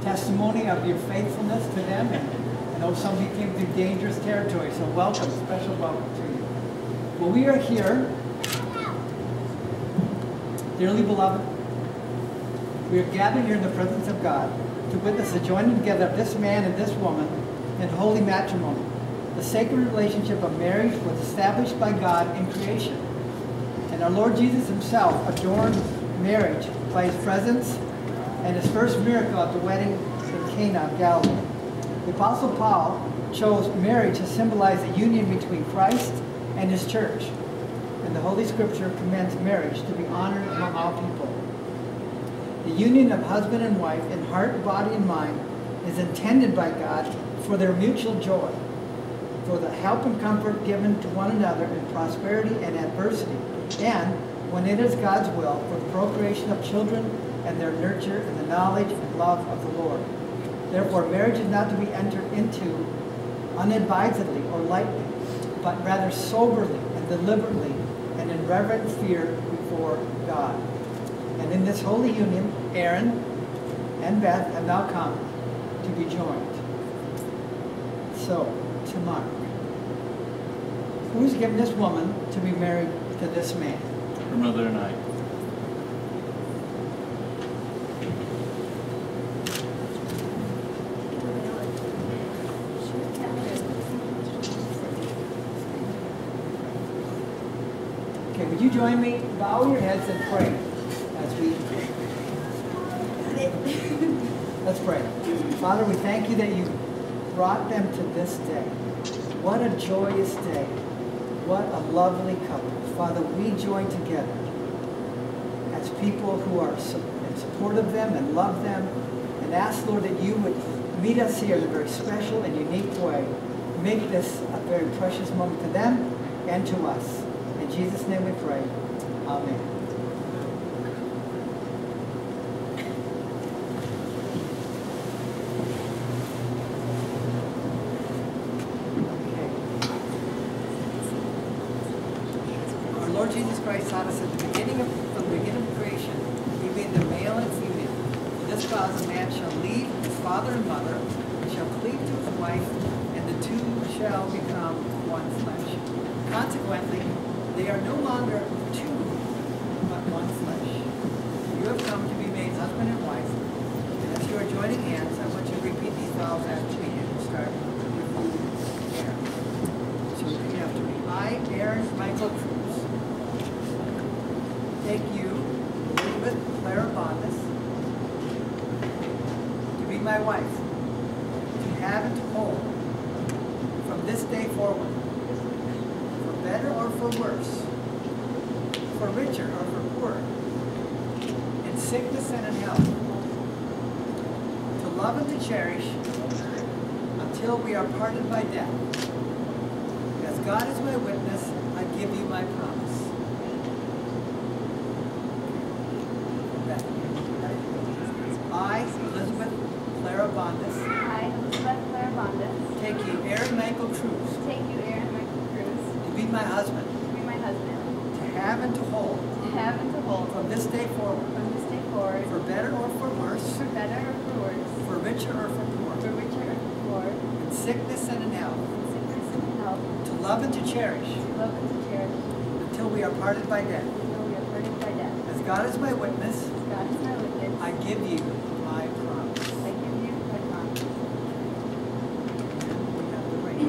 testimony of your faithfulness to them. And I know some of you came through dangerous territory, so welcome, special welcome to you. Well, we are here, dearly beloved, we are gathered here in the presence of God to witness the joining together of this man and this woman in holy matrimony. The sacred relationship of marriage was established by God in creation. And our Lord Jesus himself adorned marriage by his presence and his first miracle at the wedding in Cana of Galilee. The Apostle Paul chose marriage to symbolize the union between Christ and his church. And the Holy Scripture commends marriage to be honored among all people. The union of husband and wife in heart, body, and mind is intended by God for their mutual joy, for the help and comfort given to one another in prosperity and adversity, and, when it is God's will, for the procreation of children and their nurture in the knowledge and love of the Lord. Therefore, marriage is not to be entered into unadvisedly or lightly, but rather soberly and deliberately and in reverent fear before God. And in this holy union, Aaron and Beth have now come to be joined. So, to Mark, who's given this woman to be married to this man? Her mother and I. Okay, would you join me? Bow your heads and pray as we... Let's pray. Father, we thank you that you brought them to this day. What a joyous day. What a lovely couple. Father, we join together as people who are in support of them and love them, and ask, Lord, that you would meet us here in a very special and unique way. Make this a very precious moment to them and to us. In Jesus' name we pray. Amen. Lord Jesus Christ taught us at the beginning from the beginning of creation, he made them male and female. For this cause a man shall leave his father and mother, and shall cleave to his wife, and the two shall become one flesh. Consequently, they are no longer two, but one flesh. You have come to be made husband and wife, and as you are joining hands, I want you to repeat these vows after me, and start with Aaron. So repeat after me. I, Aaron Michael Cruz, take you, Elizabeth Clara Bondas, to be my wife, to have and to hold, from this day forward, for better or for worse, for richer or for poorer, in sickness and in health, to love and to cherish, until we are parted by death. As God is my witness, I give you my promise. I, Elizabeth Clara Bondas. I, Elizabeth Clara Bondas. Take you, Aaron Michael Cruz. Take you, Aaron Michael Cruz. To be my husband. To be my husband. To have and to hold. To have and to hold. From this day forward. From this day forward. For better or for worse. For better or for worse. For richer or for poor. For richer or for poor. In sickness and in health. In sickness and in health. To love and to cherish. To love and to cherish. Until we are parted by death. Until we are parted by death. As God is my witness. As God is my witness. I give you my promise. I give you my promise. We have the ring.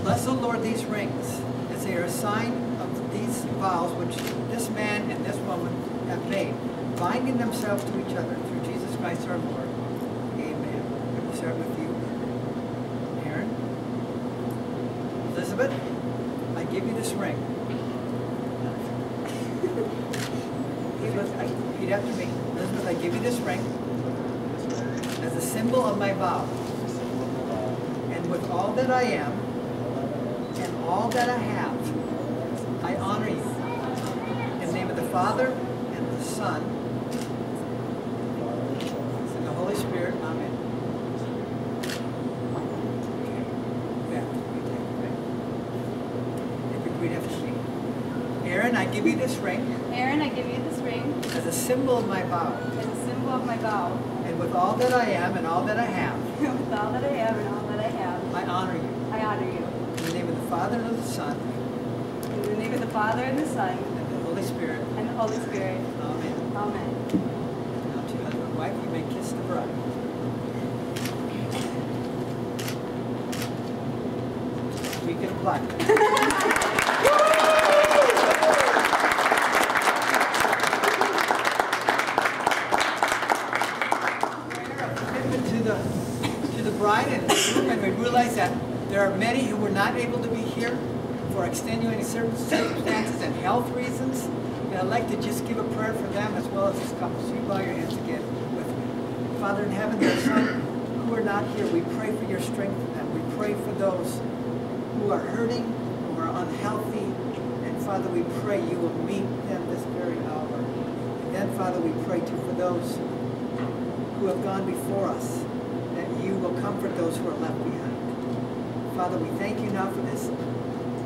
Bless, O Lord, these rings, as they are a sign of these vows which this man and this woman have made, binding themselves to each other through Jesus Christ our Lord. Amen. Let me start with you, Aaron. Elizabeth, I give you this ring. Repeat after me. Elizabeth, I give you this ring as a symbol of my vow. And with all that I am, and all that I have, I honor you. In the name of the Father, and the Son, and the Holy Spirit. Amen. Yeah, you take it, right? If you read after me. Aaron, I give you this ring Aaron, I give you this ring as a symbol of my vow, as a symbol of my vow. and with all that I am and all that I have, With all that I am and all that I have, I honor you. I honor you. In the name of the Father, and of the Son, In the name of the Father, and the Son, and the Holy Spirit. and the Holy Spirit. Amen. Amen. Now to husband and wife, you may kiss the bride. We can apply. Commitment to the bride and the groom, and we realize that there are many who were not able to be here for extenuating circumstances and health reasons. And I'd like to just give a prayer for them as well as this couple. So you bow your heads again with me. Father in heaven, there are some who are not here. We pray for your strength in them. We pray for those who are hurting, who are unhealthy. And Father, we pray you will meet them this very hour. And then, Father, we pray too for those who have gone before us, that you will comfort those who are left behind. Father, we thank you now for this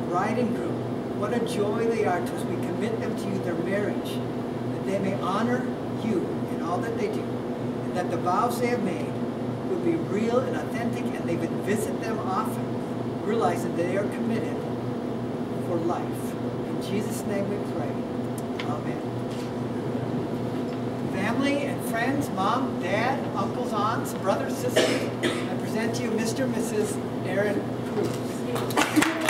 bride and groom. What a joy they are to us. We commit them to you, their marriage, that they may honor you in all that they do, and that the vows they have made will be real and authentic, and they would visit them often, realizing that they are committed for life. In Jesus' name we pray. Amen. Family and friends, mom, dad, uncles, aunts, brothers, sisters, I present to you Mr. and Mrs. Aaron Cruz.